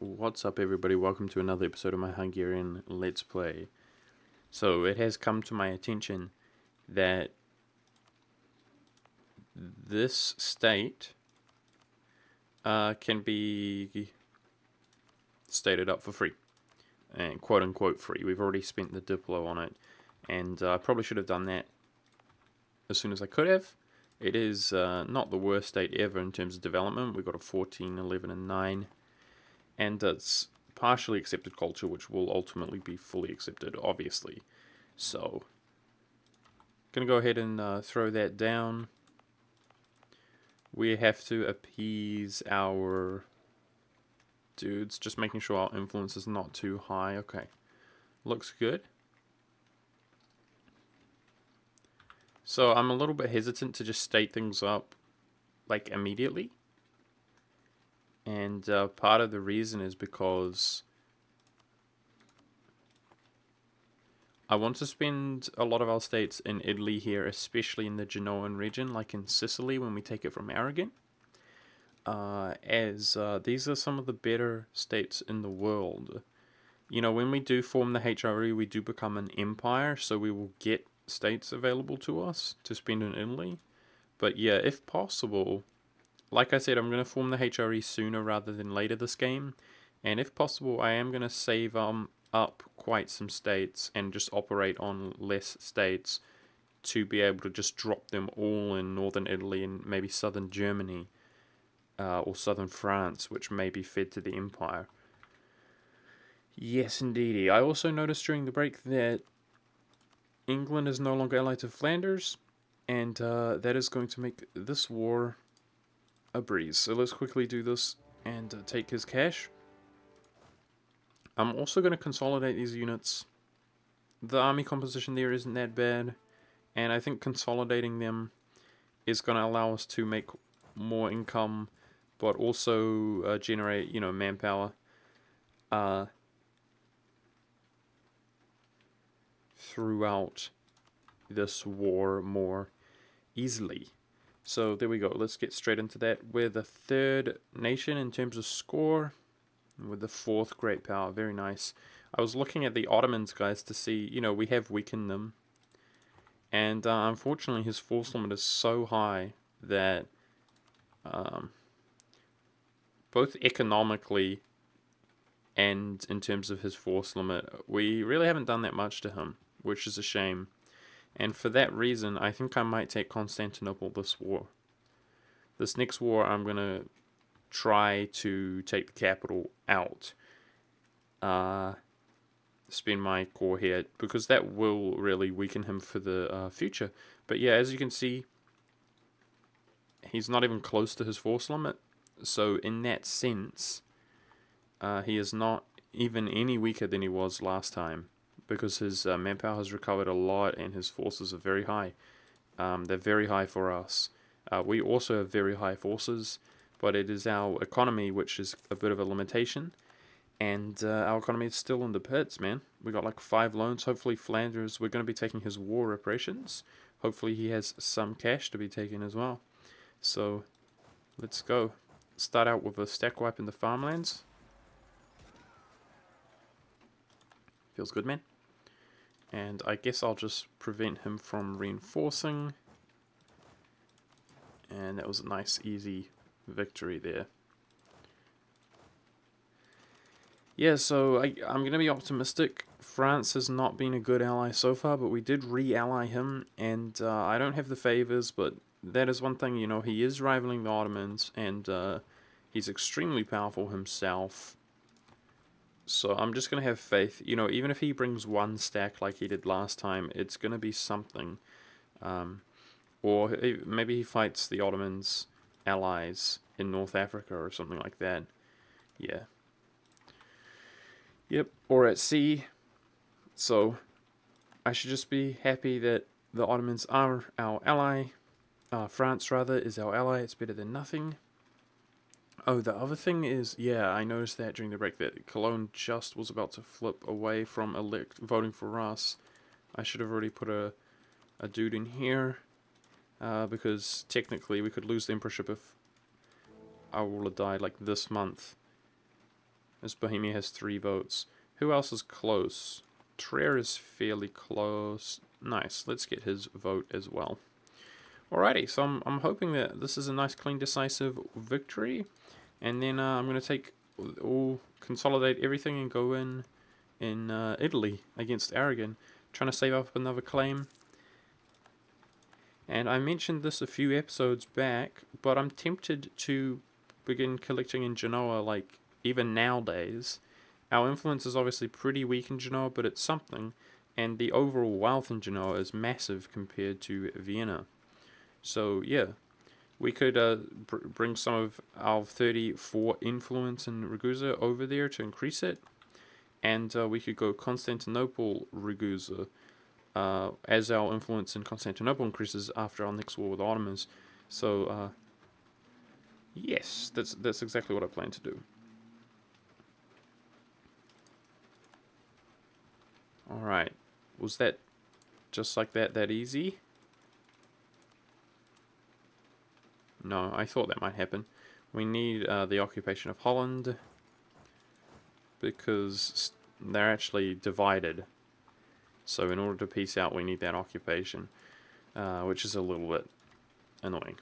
What's up, everybody? Welcome to another episode of my Hungarian Let's Play. So it has come to my attention that this state can be stated up for free, and quote unquote free. We've already spent the Diplo on it, and I probably should have done that as soon as I could have. It is not the worst state ever in terms of development. We've got a 14, 11, and 9. And it's partially accepted culture, which will ultimately be fully accepted, obviously. So, gonna go ahead and throw that down. We have to appease our dudes, just making sure our influence is not too high. Okay, looks good. So I'm a little bit hesitant to just state things up, like, immediately. And part of the reason is because I want to spend a lot of our states in Italy here, especially in the Genoan region, like in Sicily when we take it from Aragon. As these are some of the better states in the world. You know, when we do form the HRE, we do become an empire, so we will get states available to us to spend in Italy. But yeah, if possible, like I said, I'm going to form the HRE sooner rather than later this game. And if possible, I am going to save up quite some states and just operate on less states to be able to just drop them all in northern Italy and maybe southern Germany or southern France, which may be fed to the Empire. Yes, indeedy. I also noticed during the break that England is no longer allied to Flanders, and that is going to make this war a breeze. So let's quickly do this and take his cash. I'm also going to consolidate these units. The army composition there isn't that bad, and I think consolidating them is going to allow us to make more income, but also generate, you know, manpower throughout this war more easily. So there we go, let's get straight into that. We're the third nation in terms of score, with the fourth great power. Very nice. I was looking at the Ottomans, guys, to see, you know, we have weakened them. And unfortunately his force limit is so high that both economically and in terms of his force limit, we really haven't done that much to him, which is a shame. And for that reason, I think I might take Constantinople this war. This next war, I'm going to try to take the capital out. Spend my core here, because that will really weaken him for the future. But yeah, as you can see, he's not even close to his force limit. So in that sense, he is not even any weaker than he was last time, because his manpower has recovered a lot and his forces are very high. They're very high for us. We also have very high forces, but it is our economy which is a bit of a limitation. And our economy is still in the pits, man. We got like 5 loans. Hopefully Flanders, we're going to be taking his war reparations. Hopefully he has some cash to be taken as well. So let's go. Start out with a stack wipe in the farmlands. Feels good, man. And I guess I'll just prevent him from reinforcing. And that was a nice, easy victory there. Yeah, so I'm going to be optimistic. France has not been a good ally so far, but we did re-ally him. And I don't have the favors, but that is one thing, you know, he is rivaling the Ottomans. And he's extremely powerful himself. So I'm just going to have faith, you know, even if he brings one stack like he did last time, it's going to be something. Or maybe he fights the Ottomans' allies in North Africa or something like that. Yeah. Yep, or at sea. So I should just be happy that the Ottomans are our ally. France, rather, is our ally. It's better than nothing. Oh, the other thing is, yeah, I noticed that during the break that Cologne just was about to flip away from voting for us. I should have already put a dude in here, because technically we could lose the emperorship if our ruler died like this month. as Bohemia has 3 votes. Who else is close? Trier is fairly close. Nice, let's get his vote as well. Alrighty, so I'm hoping that this is a nice, clean, decisive victory. And then I'm going to take consolidate everything and go in Italy against Aragon, trying to save up another claim. And I mentioned this a few episodes back, but I'm tempted to begin collecting in Genoa, like, even nowadays. Our influence is obviously pretty weak in Genoa, but it's something, and the overall wealth in Genoa is massive compared to Vienna. So, yeah, we could bring some of our 34 influence in Ragusa over there to increase it, and we could go Constantinople, Ragusa, as our influence in Constantinople increases after our next war with the Ottomans. So, yes, that's exactly what I plan to do. Alright, was that just like that easy? No, I thought that might happen. We need the occupation of Holland, because they're actually divided. So in order to peace out, we need that occupation, which is a little bit annoying,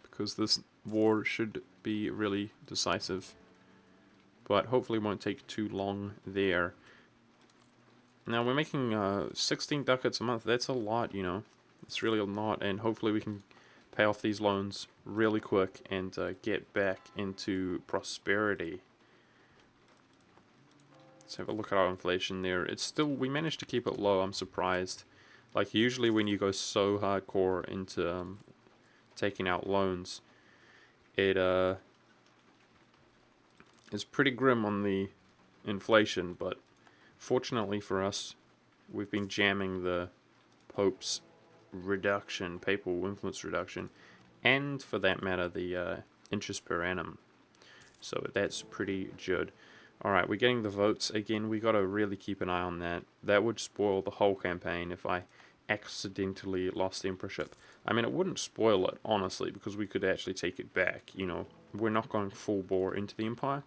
because this war should be really decisive, but hopefully won't take too long there. Now we're making 16 ducats a month. That's a lot, you know. It's really a lot, and hopefully we can pay off these loans really quick and get back into prosperity. Let's have a look at our inflation there. It's still, we managed to keep it low. I'm surprised. Like, usually when you go so hardcore into taking out loans, it is pretty grim on the inflation, but fortunately for us, we've been jamming the Pope's reduction, papal influence reduction, and for that matter, the interest per annum. So that's pretty good. Alright, we're getting the votes again. We gotta really keep an eye on that. That would spoil the whole campaign if I accidentally lost the emperorship. I mean, it wouldn't spoil it, honestly, because we could actually take it back, you know. We're not going full bore into the empire,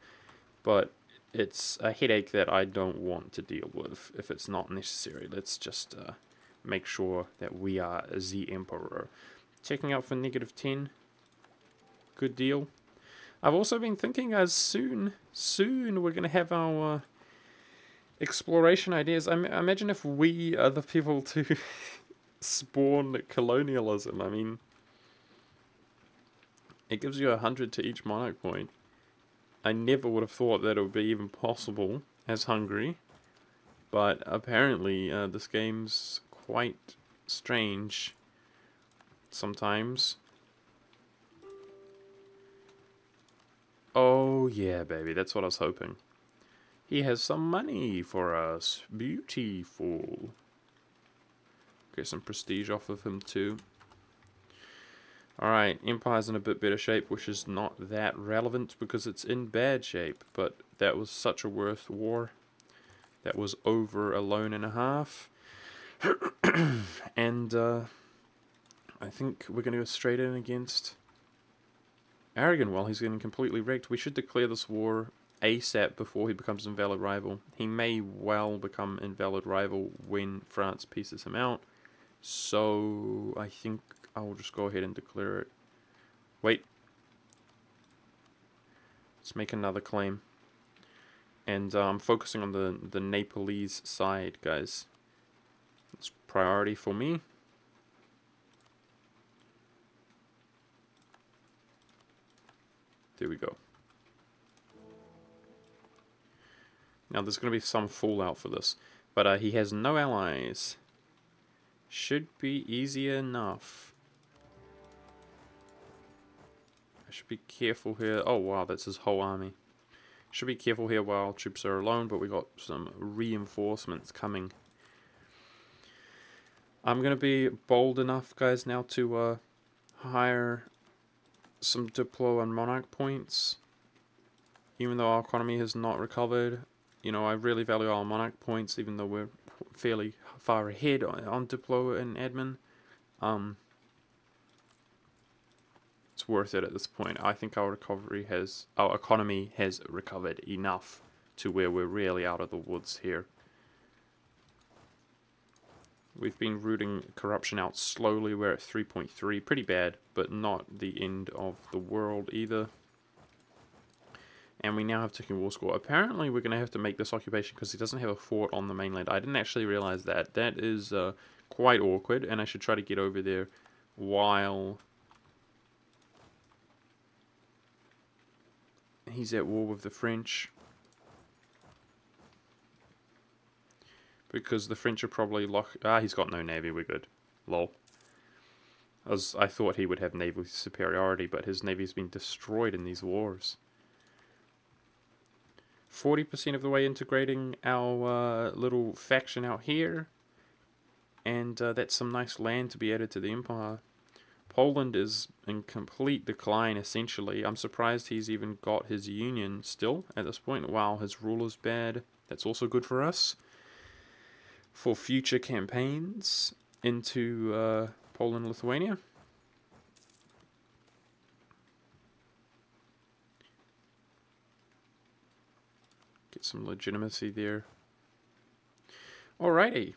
but it's a headache that I don't want to deal with if it's not necessary. Let's just make sure that we are the emperor. Checking out for -10. Good deal. I've also been thinking as soon we're going to have our exploration ideas. I imagine if we are the people to spawn colonialism. I mean, it gives you 100 to each monarch point. I never would have thought that it would be even possible as Hungary, but apparently this game's quite strange sometimes. Oh yeah, baby, that's what I was hoping. He has some money for us. Beautiful. Get some prestige off of him too. Alright, Empire's in a bit better shape, which is not that relevant because it's in bad shape, but that was such a worth war. That was over a loan and a half. And I think we're going to go straight in against Aragon while he's getting completely wrecked. We should declare this war ASAP before he becomes invalid rival. He may well become invalid rival when France pieces him out. So I think I'll just go ahead and declare it. Wait. Let's make another claim. And I'm focusing on the Nepalese side, guys. It's priority for me. There we go. Now there's going to be some fallout for this, but he has no allies. Should be easy enough. I should be careful here. Oh wow, that's his whole army. Should be careful here while troops are alone, but we got some reinforcements coming. I'm going to be bold enough, guys, now to hire some Diplo and Monarch points. Even though our economy has not recovered, you know, I really value our Monarch points, even though we're fairly far ahead on Diplo and Admin. It's it's worth it at this point. I think our economy has recovered enough to where we're really out of the woods here. We've been rooting corruption out slowly. We're at 3.3, pretty bad, but not the end of the world either. And we now have ticking war score. Apparently, we're going to have to make this occupation because he doesn't have a fort on the mainland. I didn't actually realize that. That is quite awkward, and I should try to get over there while he's at war with the French. Because the French are probably he's got no navy, we're good. Lol. As I thought he would have naval superiority, but his navy's been destroyed in these wars. 40% of the way integrating our little faction out here. And that's some nice land to be added to the empire. Poland is in complete decline, essentially. I'm surprised he's even got his union still at this point. Wow, his rule is bad. That's also good for us. For future campaigns into Poland and Lithuania. Get some legitimacy there. Alrighty.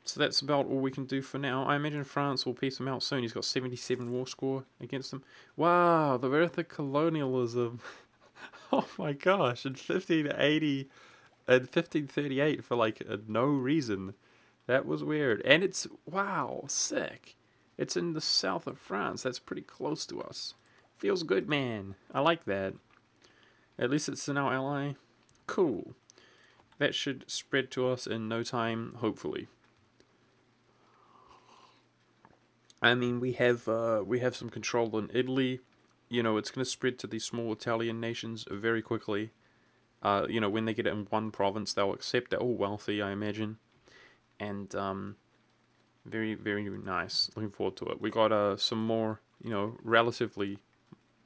So that's about all we can do for now. I imagine France will piece him out soon. He's got 77 war score against him. Wow, the birth of colonialism. Oh my gosh, in 1580 and 1538 for like no reason. That was weird. And it's, wow, sick. It's in the south of France. That's pretty close to us. Feels good, man. I like that. At least it's in our ally. Cool. That should spread to us in no time, hopefully. I mean, we have some control in Italy. You know, it's going to spread to these small Italian nations very quickly. You know, when they get it in one province, they'll accept it. All wealthy, I imagine. And very, very nice. Looking forward to it. We got some more, you know, relatively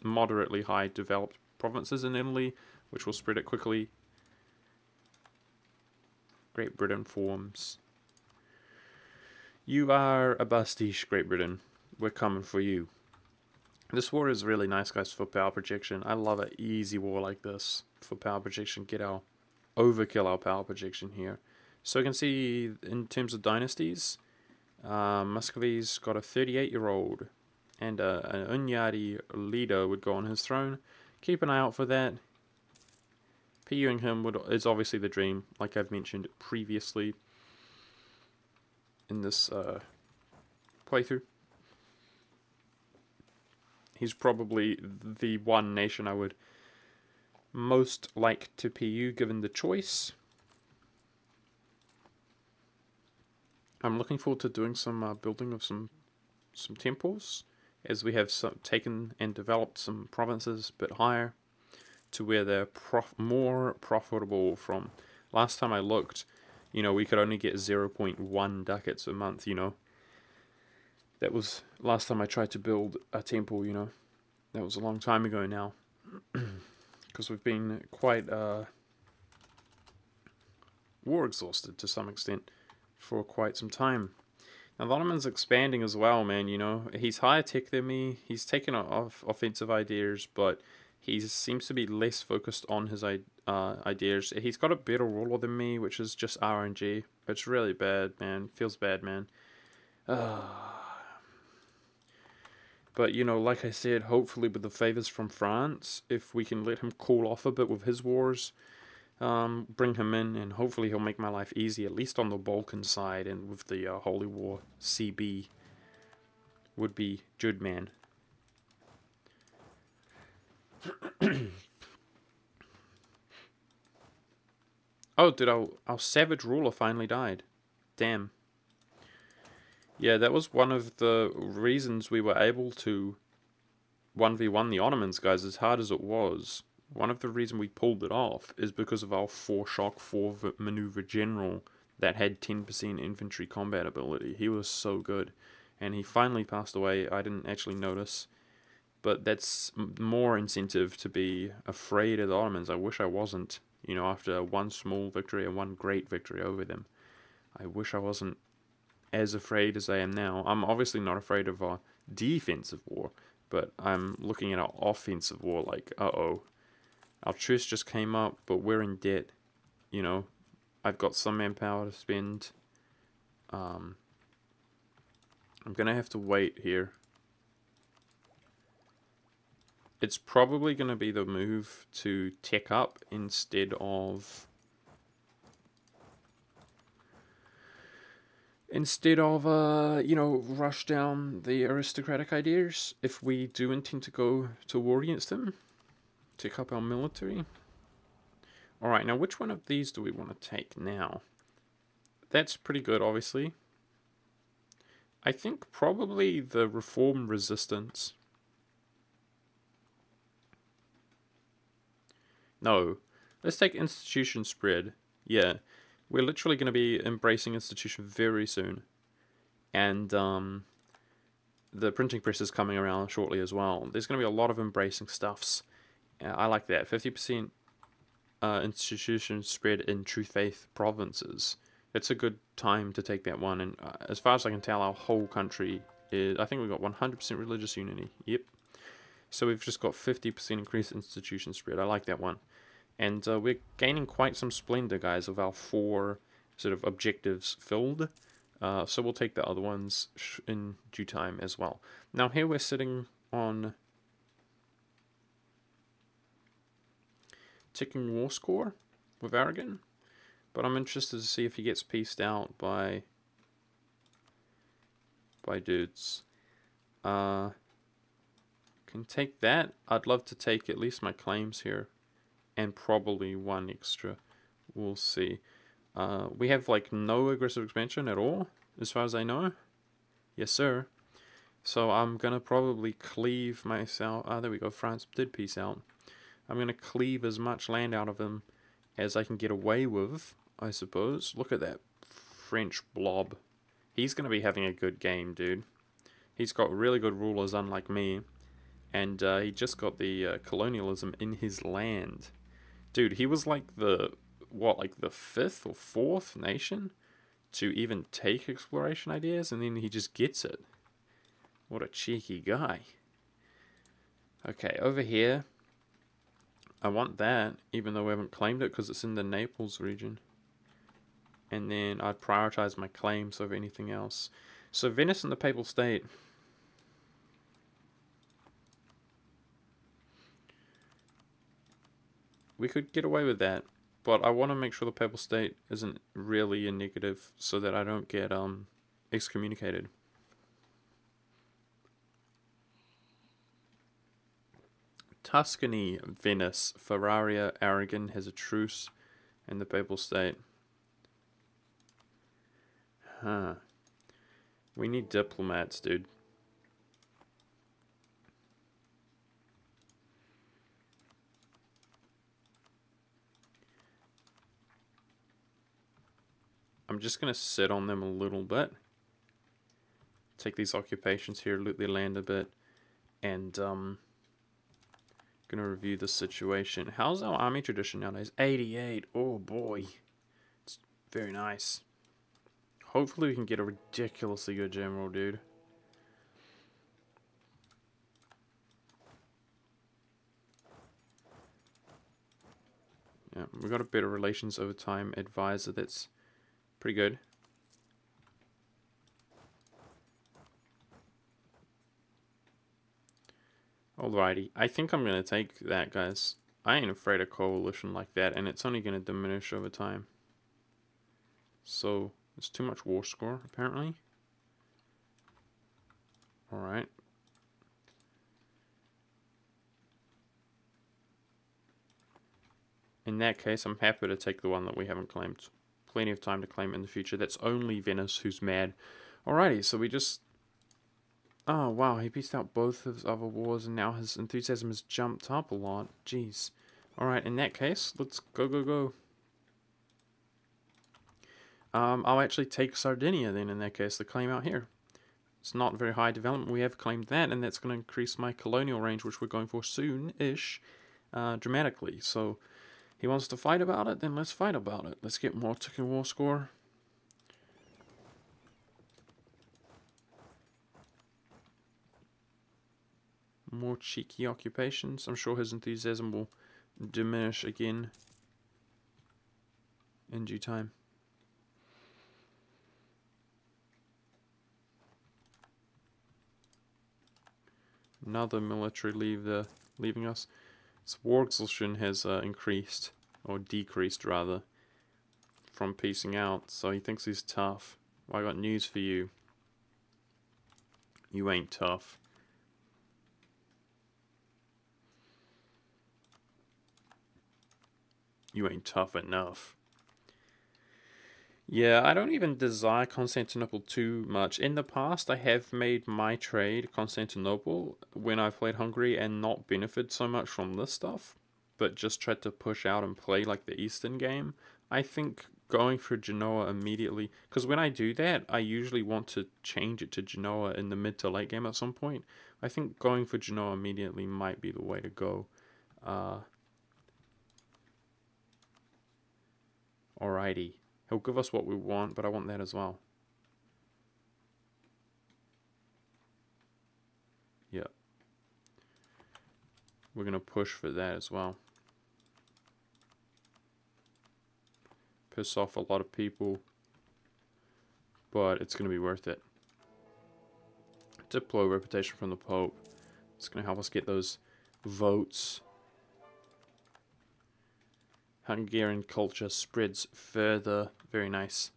moderately high developed provinces in Italy, which will spread it quickly. Great Britain forms. You are a Bastille, Great Britain. We're coming for you. This war is really nice, guys, for power projection. I love an easy war like this for power projection. Overkill our power projection here. So you can see in terms of dynasties, Muscovy's got a 38-year-old, and an Unyadi leader would go on his throne. Keep an eye out for that. PUing him is obviously the dream, like I've mentioned previously in this playthrough. He's probably the one nation I would most like to PU given the choice. I'm looking forward to doing some building of some temples, as we have taken and developed some provinces a bit higher to where they're more profitable from. Last time I looked, you know, we could only get 0.1 ducats a month, you know. That was last time I tried to build a temple, you know. That was a long time ago now. Because we've been quite war exhausted to some extent for quite some time. Now the Ottoman's expanding as well, man, you know. He's higher tech than me. He's taken off offensive ideas, but he seems to be less focused on his ideas. He's got a better ruler than me, which is just RNG. It's really bad, man. Feels bad, man. But, you know, like I said, hopefully with the favors from France, if we can let him cool off a bit with his wars, bring him in, and hopefully he'll make my life easy, at least on the Balkan side, and with the Holy War CB would be good, man. Oh, did our savage ruler finally died? Damn. Yeah, that was one of the reasons we were able to 1v1 the Ottomans, guys, as hard as it was. One of the reasons we pulled it off is because of our 4-shock, 4-maneuver general that had 10% infantry combat ability. He was so good. And he finally passed away. I didn't actually notice. But that's more incentive to be afraid of the Ottomans. I wish I wasn't, you know, after one small victory and one great victory over them. I wish I wasn't as afraid as I am now. I'm obviously not afraid of a defensive war, But I'm looking at our offensive war like, uh-oh. Our truce just came up, but we're in debt. You know, I've got some manpower to spend. I'm going to have to wait here. It's probably going to be the move to tech up instead of... you know, rush down the aristocratic ideas if we do intend to go to war against them. Take up our military. Alright, now which one of these do we want to take now? That's pretty good, obviously. I think probably the reform resistance. No. Let's take institution spread. Yeah. We're literally going to be embracing institution very soon. And the printing press is coming around shortly as well. There's going to be a lot of embracing stuffs. I like that. 50% institution spread in true faith provinces. It's a good time to take that one. And as far as I can tell, our whole country is... I think we've got 100% religious unity. Yep. So we've just got 50% increased institution spread. I like that one. And we're gaining quite some splendor, guys, of our 4 sort of objectives filled. So we'll take the other ones in due time as well. Now here we're sitting on ticking war score with Aragon. But I'm interested to see if he gets pieced out by dudes. Can take that. I'd love to take at least my claims here. And probably 1 extra. We'll see. We have like no aggressive expansion at all, as far as I know. Yes, sir. So I'm going to probably cleave myself. There we go. France did piece out. I'm going to cleave as much land out of him as I can get away with, I suppose. Look at that French blob. He's going to be having a good game, dude. He's got really good rulers, unlike me. And he just got the colonialism in his land. Dude, he was like the, what, like the 5th or 4th nation to even take exploration ideas, and then he just gets it. What a cheeky guy. Okay, over here, I want that, even though we haven't claimed it, because it's in the Naples region. And then I'd prioritize my claims over anything else. So Venice and the Papal State. We could get away with that, but I want to make sure the Papal State isn't really a negative so that I don't get excommunicated. Tuscany, Venice, Ferrara, Aragon has a truce, and the Papal State. Huh. We need diplomats, dude. I'm just going to sit on them a little bit. Take these occupations here, loot their land a bit. And, going to review the situation. How's our army tradition nowadays? 88. Oh, boy. It's very nice. Hopefully we can get a ridiculously good general, dude. Yeah, we got a better relations over time advisor that's pretty good. Alrighty, I think I'm going to take that, guys. I ain't afraid of coalition like that, and it's only going to diminish over time. So, it's too much war score, apparently. Alright. In that case, I'm happy to take the one that we haven't claimed. Plenty of time to claim in the future. That's only Venice who's mad. Alrighty, so we just... Oh, wow, he pieced out both his other wars, and now his enthusiasm has jumped up a lot. Jeez. Alright, in that case, let's go, go, go. I'll actually take Sardinia then, in that case, the claim out here. It's not very high development. We have claimed that, and that's going to increase my colonial range, which we're going for soon-ish, dramatically. So... he wants to fight about it, then let's fight about it. Let's get more ticking war score. More cheeky occupations. I'm sure his enthusiasm will diminish again in due time. Another military leaving us. His war exhaustion has increased, or decreased rather, from piecing out, so he thinks he's tough. Well, I got news for you. You ain't tough. You ain't tough enough. Yeah, I don't even desire Constantinople too much. In the past, I have made my trade Constantinople when I've played Hungary and not benefited so much from this stuff, but just tried to push out and play like the Eastern game. I think going for Genoa immediately, because when I do that, I usually want to change it to Genoa in the mid to late game at some point. I think going for Genoa immediately might be the way to go. Alrighty. He'll give us what we want, but I want that as well. Yep. We're going to push for that as well. Piss off a lot of people, but it's going to be worth it. Diplo reputation from the Pope. It's going to help us get those votes. Hungarian culture spreads further. Very nice.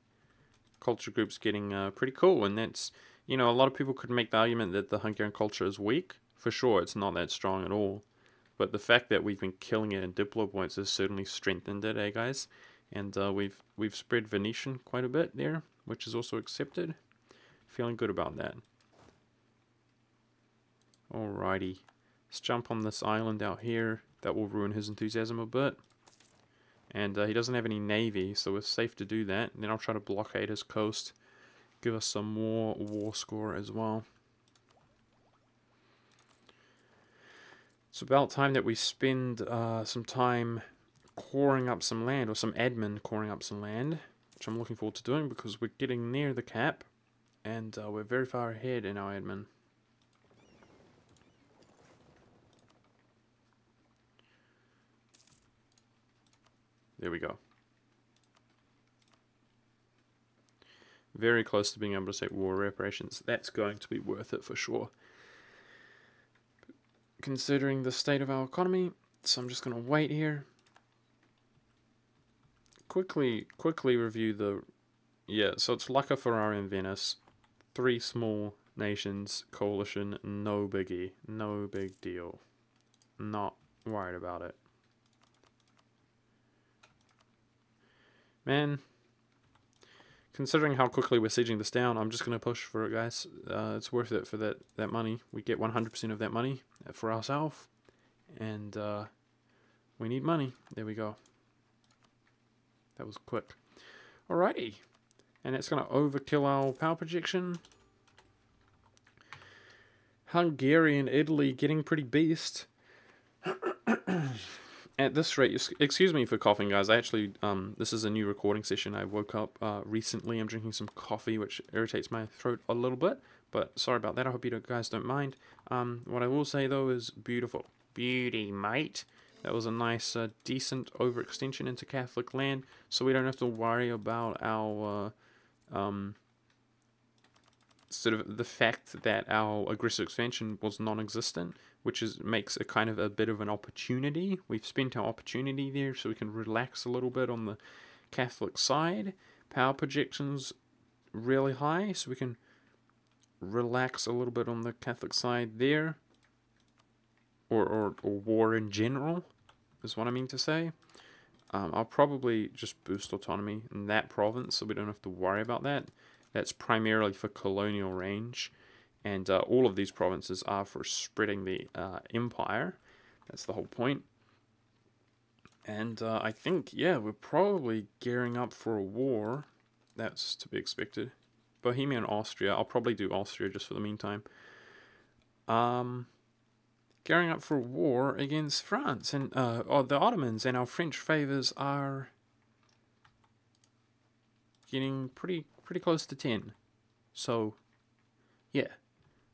Culture group's getting pretty cool, and that's, you know, a lot of people could make the argument that the Hungarian culture is weak. For sure, it's not that strong at all. But the fact that we've been killing it in Diplo points has certainly strengthened it, eh, guys? And we've spread Venetian quite a bit there, which is also accepted. Feeling good about that. Alrighty. Let's jump on this island out here. That will ruin his enthusiasm a bit. And he doesn't have any navy, so we're safe to do that. And then I'll try to blockade his coast. Give us some more war score as well. It's about time that we spend some time coring up some land, or some admin coring up some land, which I'm looking forward to doing because we're getting near the cap, and we're very far ahead in our admin. There we go. Very close to being able to say war reparations. That's going to be worth it for sure. Considering the state of our economy, so I'm just going to wait here. Quickly review the... Yeah, so it's Lucca, Ferrari, and Venice. 3 small nations, coalition, no biggie. No big deal. Not worried about it. Man, considering how quickly we're sieging this down, I'm just going to push for it, guys. It's worth it for that money. We get 100% of that money for ourselves. And we need money. There we go. That was quick. Alrighty. And it's going to overkill our power projection. Hungarian Italy getting pretty beast. At this rate, excuse me for coughing, guys. I actually, this is a new recording session. I woke up recently. I'm drinking some coffee, which irritates my throat a little bit. But sorry about that. I hope you guys don't mind. What I will say, though, is beautiful. Beauty, mate. That was a nice, decent overextension into Catholic land. So we don't have to worry about our, sort of the fact that our aggressive expansion was non-existent, which makes a kind of a bit of an opportunity. We've spent our opportunity there, so we can relax a little bit on the Catholic side. Power projections really high, so we can relax a little bit on the Catholic side there. Or war in general, is what I mean to say. I'll probably just boost autonomy in that province, so we don't have to worry about that. That's primarily for colonial range. And all of these provinces are for spreading the empire. That's the whole point. And I think, yeah, we're probably gearing up for a war. That's to be expected. Bohemia and Austria. I'll probably do Austria just for the meantime. Gearing up for a war against France and or the Ottomans. And our French favors are getting pretty close to 10. So, yeah.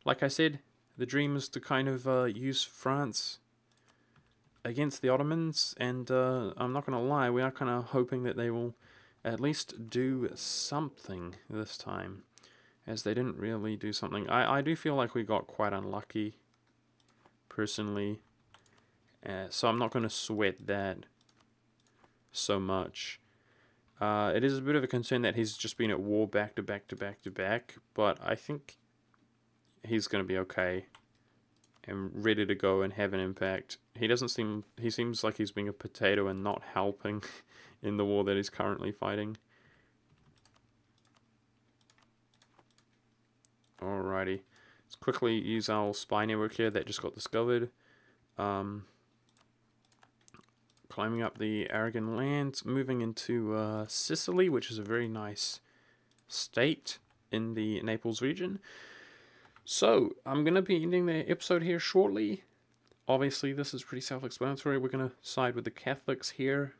Like I said, the dream is to kind of use France against the Ottomans, and I'm not going to lie, we are kind of hoping that they will at least do something this time, as they didn't really do something. I do feel like we got quite unlucky, personally, so I'm not going to sweat that so much. It is a bit of a concern that he's just been at war back to back to back to back, but I think he's going to be okay and ready to go and have an impact. He seems like he's being a potato and not helping in the war that he's currently fighting. Alrighty, let's quickly use our spy network here that just got discovered. Climbing up the Aragon lands, moving into Sicily, which is a very nice state in the Naples region. So, I'm going to be ending the episode here shortly. Obviously, this is pretty self-explanatory. We're going to side with the Catholics here.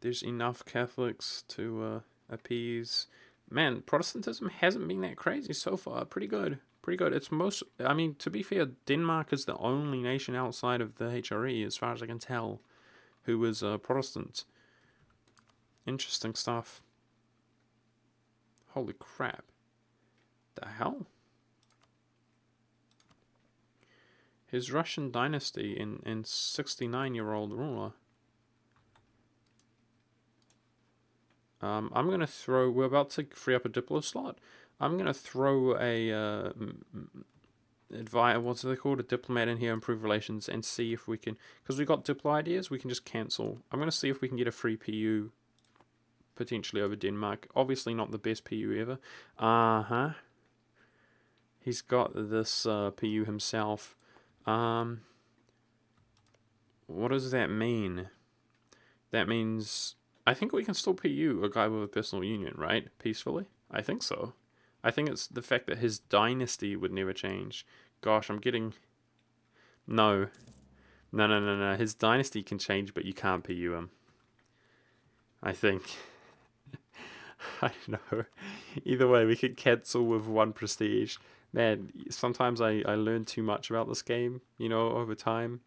There's enough Catholics to appease. Man, Protestantism hasn't been that crazy so far. Pretty good. Pretty good. It's most... I mean, to be fair, Denmark is the only nation outside of the HRE, as far as I can tell, who is Protestant. Interesting stuff. Holy crap. The hell? His Russian dynasty in 69-year-old ruler. I'm going to throw... We're about to free up a Diplo slot. I'm going to throw a... what's it called? A diplomat in here, improve relations, and see if we can... Because we got Diplo ideas, we can just cancel. I'm going to see if we can get a free PU potentially over Denmark. Obviously not the best PU ever. He's got this PU himself. What does that mean? That means... I think we can still PU a guy with a personal union, right? Peacefully? I think so. I think it's the fact that his dynasty would never change. Gosh, I'm getting... No. No. His dynasty can change, but you can't PU him. I think. I don't know. Either way, we could cancel with 1 prestige. Man, sometimes I learn too much about this game, you know, over time.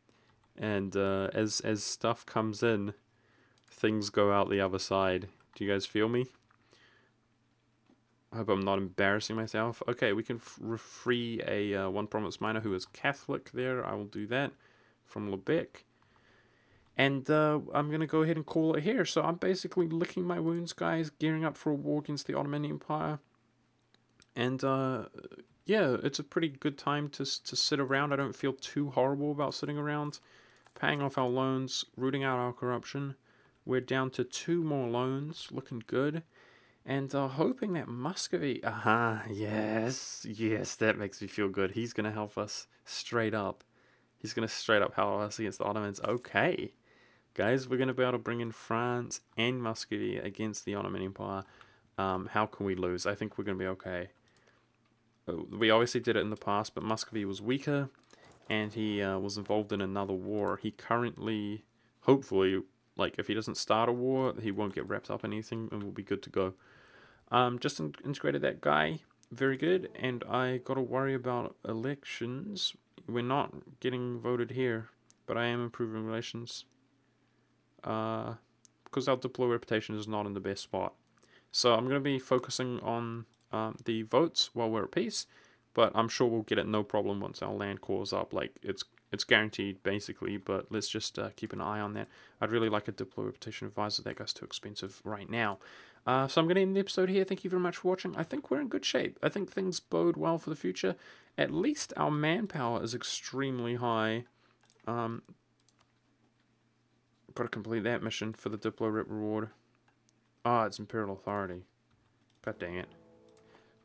And as stuff comes in, things go out the other side. Do you guys feel me? I hope I'm not embarrassing myself. Okay, we can free a one province miner who is Catholic there. I will do that from Lubeck. And I'm going to go ahead and call it here. So I'm basically licking my wounds, guys, gearing up for a war against the Ottoman Empire. And yeah, it's a pretty good time to sit around. I don't feel too horrible about sitting around. Paying off our loans, rooting out our corruption. We're down to 2 more loans, looking good. And hoping that Muscovy... yes, that makes me feel good. He's going to help us straight up. He's going to straight up help us against the Ottomans. Okay. Guys, we're going to be able to bring in France and Muscovy against the Ottoman Empire. How can we lose? I think we're going to be okay. We obviously did it in the past, but Muscovy was weaker, and he was involved in another war. He currently, hopefully, like, if he doesn't start a war, he won't get wrapped up in anything, and we'll be good to go. Just integrated that guy. Very good. And I got to worry about elections. We're not getting voted here, but I am improving relations. Because our diplo reputation is not in the best spot. So I'm going to be focusing on the votes while we're at peace, but I'm sure we'll get it no problem once our land calls up. Like, it's guaranteed, basically, but let's just keep an eye on that. I'd really like a diplo reputation advisor. That guy's too expensive right now. So I'm going to end the episode here. Thank you very much for watching. I think we're in good shape. I think things bode well for the future. At least our manpower is extremely high. Got to complete that mission for the diplo rep reward. It's Imperial Authority. God dang it.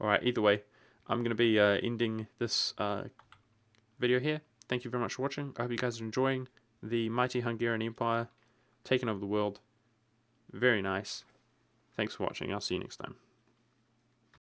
Alright, either way, I'm going to be ending this video here. Thank you very much for watching. I hope you guys are enjoying the mighty Hungarian Empire taking over the world. Very nice. Thanks for watching. I'll see you next time.